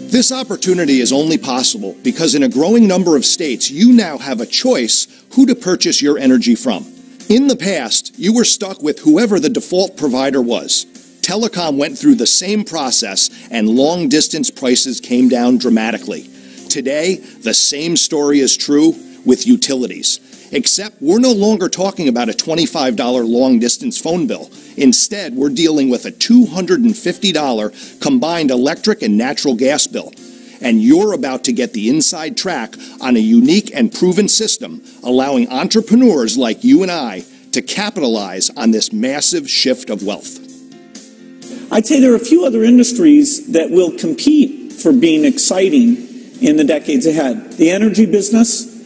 This opportunity is only possible because in a growing number of states, you now have a choice who to purchase your energy from. In the past, you were stuck with whoever the default provider was. Telecom went through the same process and long-distance prices came down dramatically. Today, the same story is true with utilities. Except we're no longer talking about a $25 long-distance phone bill. Instead, we're dealing with a $250 combined electric and natural gas bill. And you're about to get the inside track on a unique and proven system, allowing entrepreneurs like you and I to capitalize on this massive shift of wealth. I'd say there are a few other industries that will compete for being exciting in the decades ahead. The energy business,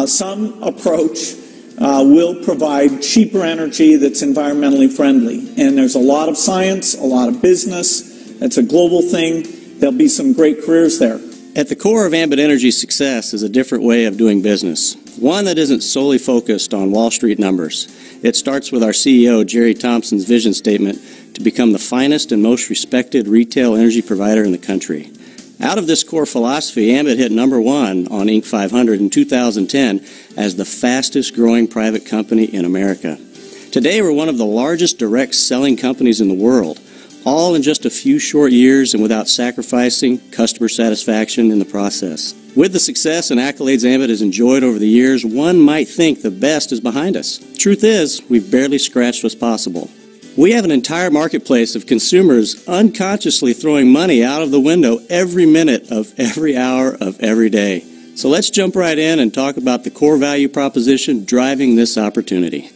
some approach will provide cheaper energy that's environmentally friendly. And there's a lot of science, a lot of business. It's a global thing. There'll be some great careers there. At the core of Ambit Energy's success is a different way of doing business, one that isn't solely focused on Wall Street numbers. It starts with our CEO, Jerry Thompson's vision statement to become the finest and most respected retail energy provider in the country. Out of this core philosophy, Ambit hit #1 on Inc. 500 in 2010 as the fastest growing private company in America. Today, we're one of the largest direct selling companies in the world, all in just a few short years and without sacrificing customer satisfaction in the process. With the success and accolades Ambit has enjoyed over the years, one might think the best is behind us. Truth is, we've barely scratched what's possible. We have an entire marketplace of consumers unconsciously throwing money out of the window every minute of every hour of every day. So let's jump right in and talk about the core value proposition driving this opportunity.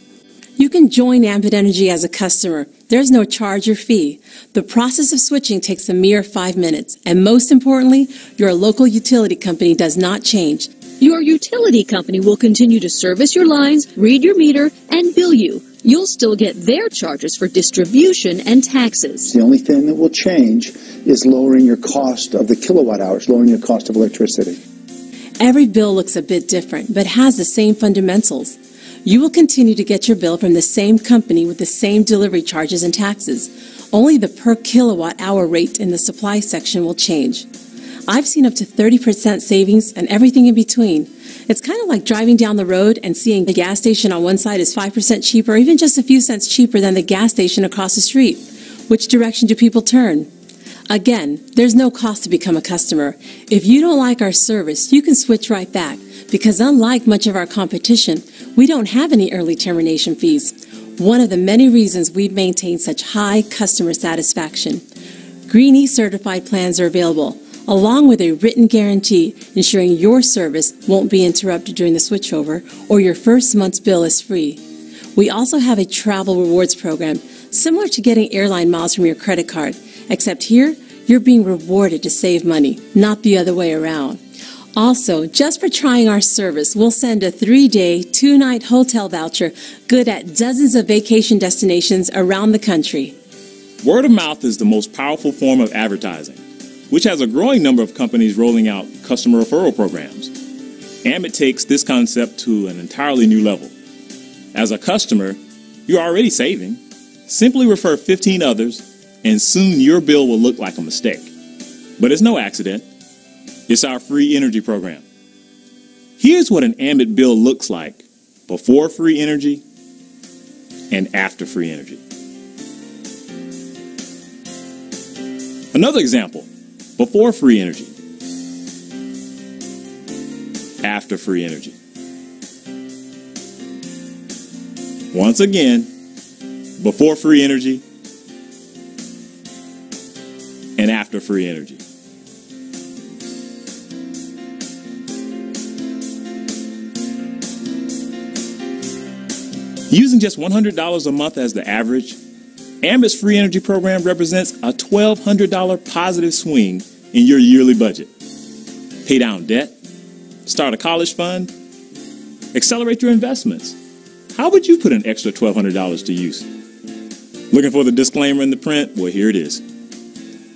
You can join Ambit Energy as a customer. There's no charge or fee. The process of switching takes a mere 5 minutes. And most importantly, your local utility company does not change. Your utility company will continue to service your lines, read your meter, and bill you. You'll still get their charges for distribution and taxes. The only thing that will change is lowering your cost of the kilowatt hours, lowering your cost of electricity. Every bill looks a bit different, but has the same fundamentals. You will continue to get your bill from the same company with the same delivery charges and taxes. Only the per kilowatt hour rate in the supply section will change. I've seen up to 30% savings and everything in between. It's kind of like driving down the road and seeing the gas station on one side is 5% cheaper, or even just a few cents cheaper than the gas station across the street. Which direction do people turn? Again, there's no cost to become a customer. If you don't like our service, you can switch right back, because unlike much of our competition, we don't have any early termination fees. One of the many reasons we've maintained such high customer satisfaction. Green E-certified plans are available, along with a written guarantee ensuring your service won't be interrupted during the switchover or your first month's bill is free. We also have a travel rewards program, similar to getting airline miles from your credit card, except here, you're being rewarded to save money, not the other way around. Also, just for trying our service, we'll send a 3-day, 2-night hotel voucher good at dozens of vacation destinations around the country. Word of mouth is the most powerful form of advertising, which has a growing number of companies rolling out customer referral programs. Ambit takes this concept to an entirely new level. As a customer, you're already saving. Simply refer 15 others, and soon your bill will look like a mistake. But it's no accident. It's our free energy program. Here's what an Ambit bill looks like before free energy and after free energy. Another example, before free energy, after free energy. Once again, before free energy and after free energy. Using just $100 a month as the average, Ambit's free energy program represents a $1,200 positive swing in your yearly budget. Pay down debt, start a college fund, accelerate your investments. How would you put an extra $1,200 to use? Looking for the disclaimer in the print? Well, here it is.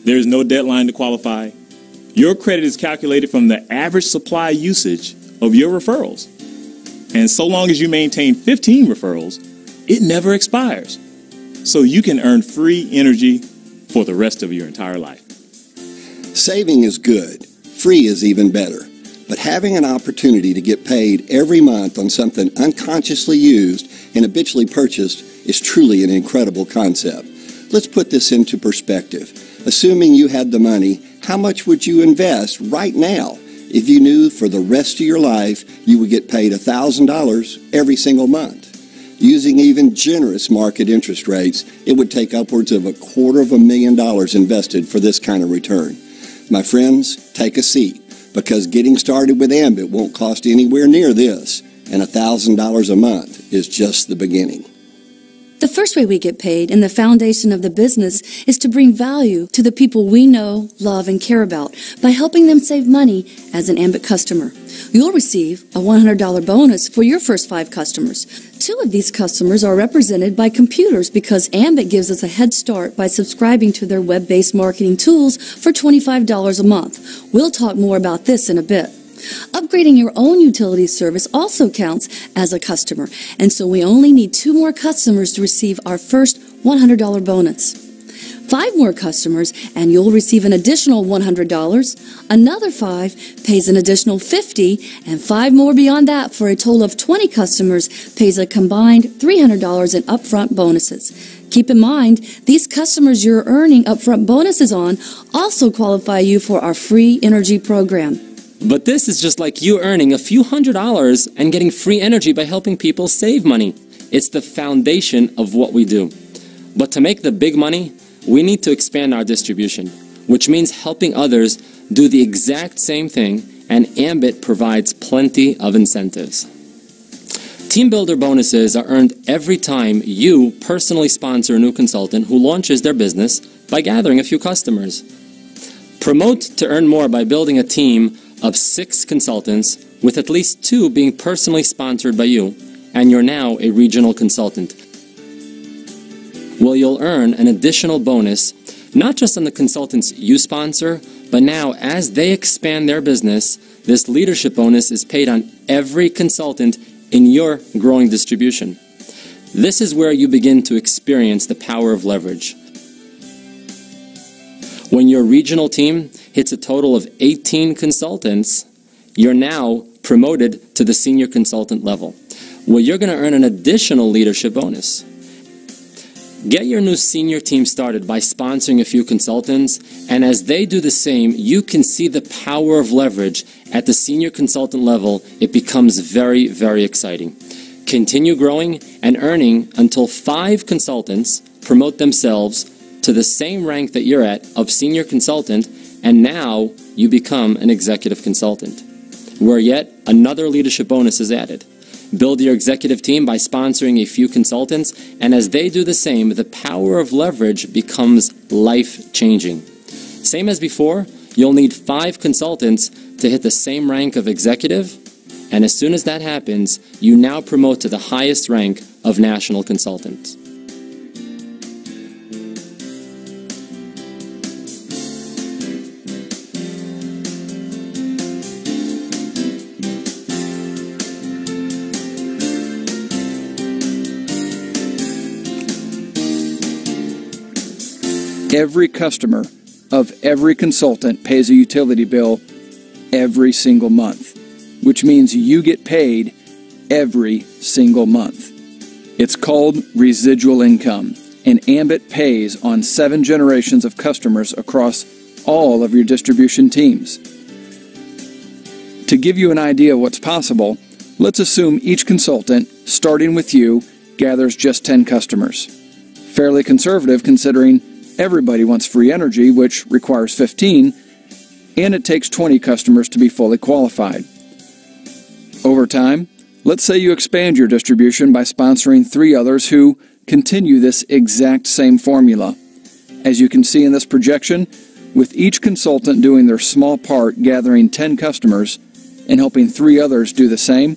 There is no deadline to qualify. Your credit is calculated from the average supply usage of your referrals. And so long as you maintain 15 referrals, it never expires. So you can earn free energy for the rest of your entire life. Saving is good. Free is even better. But having an opportunity to get paid every month on something unconsciously used and habitually purchased is truly an incredible concept. Let's put this into perspective. Assuming you had the money, how much would you invest right now if you knew for the rest of your life you would get paid $1,000 every single month? Using even generous market interest rates, it would take upwards of $250,000 invested for this kind of return. My friends, take a seat, because getting started with Ambit won't cost anywhere near this, and $1,000 a month is just the beginning. The first way we get paid and the foundation of the business is to bring value to the people we know, love, and care about by helping them save money as an Ambit customer. You'll receive a $100 bonus for your first 5 customers. 2 of these customers are represented by computers because Ambit gives us a head start by subscribing to their web-based marketing tools for $25 a month. We'll talk more about this in a bit. Upgrading your own utility service also counts as a customer, and so we only need 2 more customers to receive our first $100 bonus. 5 more customers and you'll receive an additional $100. Another 5 pays an additional $50, and 5 more beyond that for a total of 20 customers pays a combined $300 in upfront bonuses. Keep in mind, these customers you're earning upfront bonuses on also qualify you for our free energy program. But this is just like you earning a few $100s and getting free energy by helping people save money. It's the foundation of what we do. But to make the big money, we need to expand our distribution, which means helping others do the exact same thing, and Ambit provides plenty of incentives. Team Builder bonuses are earned every time you personally sponsor a new consultant who launches their business by gathering a few customers. Promote to earn more by building a team of 6 consultants, with at least 2 being personally sponsored by you, and you're now a regional consultant. Well, you'll earn an additional bonus, not just on the consultants you sponsor, but now as they expand their business, this leadership bonus is paid on every consultant in your growing distribution. This is where you begin to experience the power of leverage. When your regional team hits a total of 18 consultants, you're now promoted to the senior consultant level. Well, you're going to earn an additional leadership bonus. Get your new senior team started by sponsoring a few consultants, and as they do the same, you can see the power of leverage. At the senior consultant level, it becomes very, very exciting. Continue growing and earning until 5 consultants promote themselves to the same rank that you're at of senior consultant, and now you become an executive consultant, where yet another leadership bonus is added. Build your executive team by sponsoring a few consultants, and as they do the same, the power of leverage becomes life-changing. Same as before, you'll need 5 consultants to hit the same rank of executive, and as soon as that happens, you now promote to the highest rank of national consultant. Every customer of every consultant pays a utility bill every single month, which means you get paid every single month. It's called residual income, and Ambit pays on 7 generations of customers across all of your distribution teams. To give you an idea of what's possible, let's assume each consultant, starting with you, gathers just 10 customers. Fairly conservative considering everybody wants free energy, which requires 15, and it takes 20 customers to be fully qualified. Over time, let's say you expand your distribution by sponsoring 3 others who continue this exact same formula. As you can see in this projection, with each consultant doing their small part gathering 10 customers and helping 3 others do the same,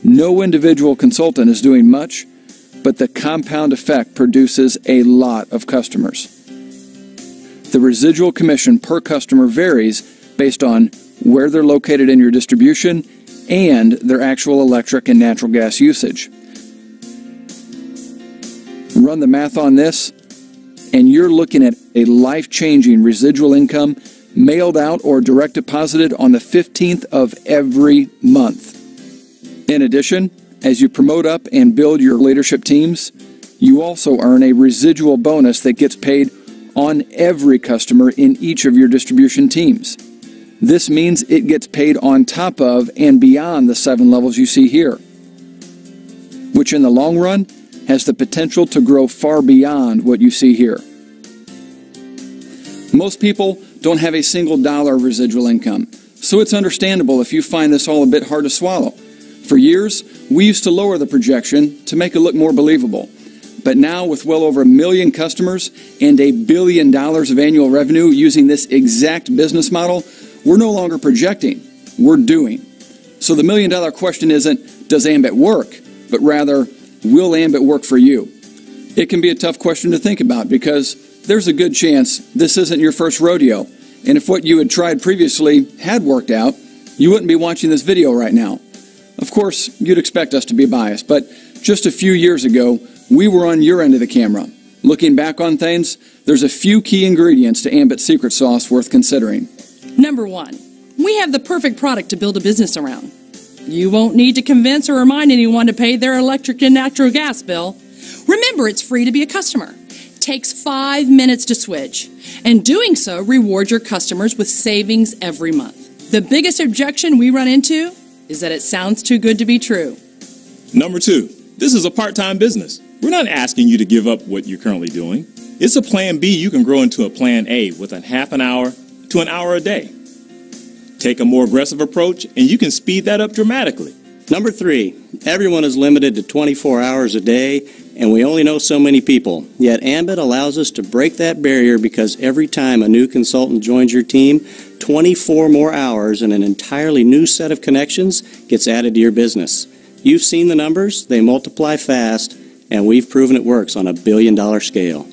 no individual consultant is doing much, but the compound effect produces a lot of customers. The residual commission per customer varies based on where they're located in your distribution and their actual electric and natural gas usage. Run the math on this, and you're looking at a life-changing residual income mailed out or direct deposited on the 15th of every month. In addition, as you promote up and build your leadership teams, you also earn a residual bonus that gets paid on every customer in each of your distribution teams. This means it gets paid on top of and beyond the 7 levels you see here, which in the long run has the potential to grow far beyond what you see here. Most people don't have a single dollar of residual income, so it's understandable if you find this all a bit hard to swallow. For years, we used to lower the projection to make it look more believable. But now, with well over 1 million customers and $1 billion of annual revenue using this exact business model, we're no longer projecting, we're doing. So the $1 million question isn't, does Ambit work? But rather, will Ambit work for you? It can be a tough question to think about because there's a good chance this isn't your first rodeo. And if what you had tried previously had worked out, you wouldn't be watching this video right now. Of course, you'd expect us to be biased, but just a few years ago, we were on your end of the camera. Looking back on things, there's a few key ingredients to Ambit's secret sauce worth considering. Number 1, we have the perfect product to build a business around. You won't need to convince or remind anyone to pay their electric and natural gas bill. Remember, it's free to be a customer. Takes 5 minutes to switch, and doing so rewards your customers with savings every month. The biggest objection we run into is that it sounds too good to be true. Number 2, this is a part-time business. We're not asking you to give up what you're currently doing. It's a plan B you can grow into a plan A with a half an hour to an hour a day. Take a more aggressive approach and you can speed that up dramatically. Number 3, everyone is limited to 24 hours a day, and we only know so many people. Yet Ambit allows us to break that barrier because every time a new consultant joins your team, 24 more hours and an entirely new set of connections gets added to your business. You've seen the numbers, they multiply fast, and we've proven it works on a billion-dollar scale.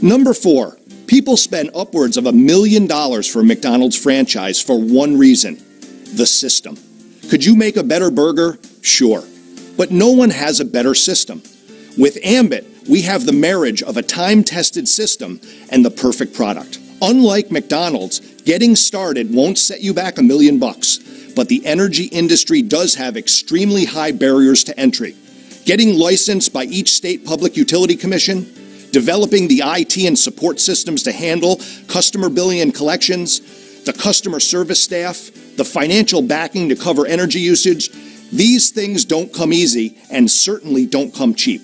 Number 4, people spend upwards of $1 million for a McDonald's franchise for one reason: the system. Could you make a better burger? Sure. But no one has a better system. With Ambit, we have the marriage of a time-tested system and the perfect product. Unlike McDonald's, getting started won't set you back $1 million, but the energy industry does have extremely high barriers to entry. Getting licensed by each state public utility commission, developing the IT and support systems to handle customer billing and collections, the customer service staff, the financial backing to cover energy usage, these things don't come easy and certainly don't come cheap.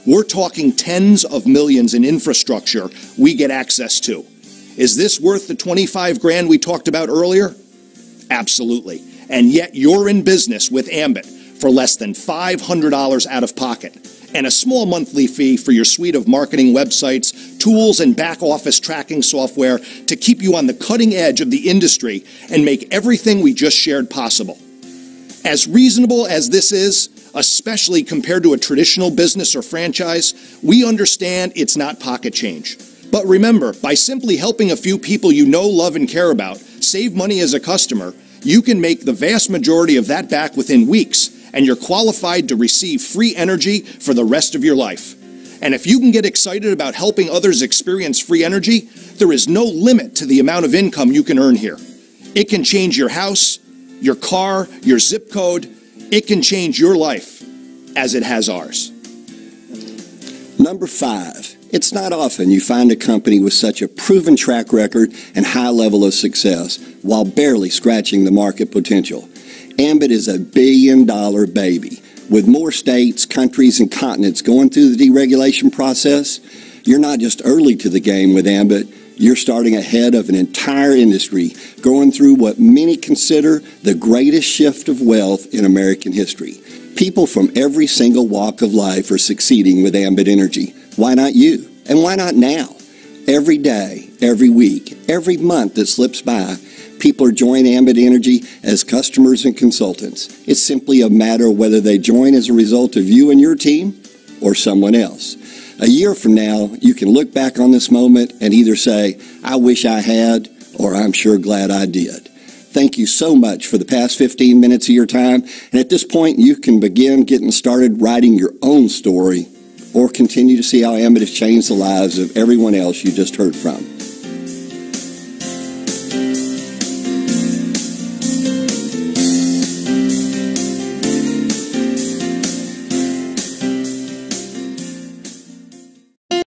We're talking tens of millions in infrastructure we get access to. Is this worth the 25 grand we talked about earlier? Absolutely. And yet you're in business with Ambit for less than $500 out of pocket, and a small monthly fee for your suite of marketing websites, tools, and back-office tracking software to keep you on the cutting edge of the industry and make everything we just shared possible. As reasonable as this is, especially compared to a traditional business or franchise, we understand it's not pocket change. But remember, by simply helping a few people you know, love, and care about save money as a customer, you can make the vast majority of that back within weeks, and you're qualified to receive free energy for the rest of your life. And if you can get excited about helping others experience free energy, there is no limit to the amount of income you can earn here. It can change your house, your car, your zip code. It can change your life, as it has ours. Number 5, it's not often you find a company with such a proven track record and high level of success while barely scratching the market potential. Ambit is a billion-dollar baby. With more states, countries, and continents going through the deregulation process, you're not just early to the game with Ambit, you're starting ahead of an entire industry going through what many consider the greatest shift of wealth in American history. People from every single walk of life are succeeding with Ambit Energy. Why not you? And why not now? Every day, every week, every month that slips by, people are joining Ambit Energy as customers and consultants. It's simply a matter of whether they join as a result of you and your team or someone else. A year from now, you can look back on this moment and either say, I wish I had, or I'm sure glad I did. Thank you so much for the past 15 minutes of your time. And at this point, you can begin getting started writing your own story or continue to see how Ambit has changed the lives of everyone else you just heard from.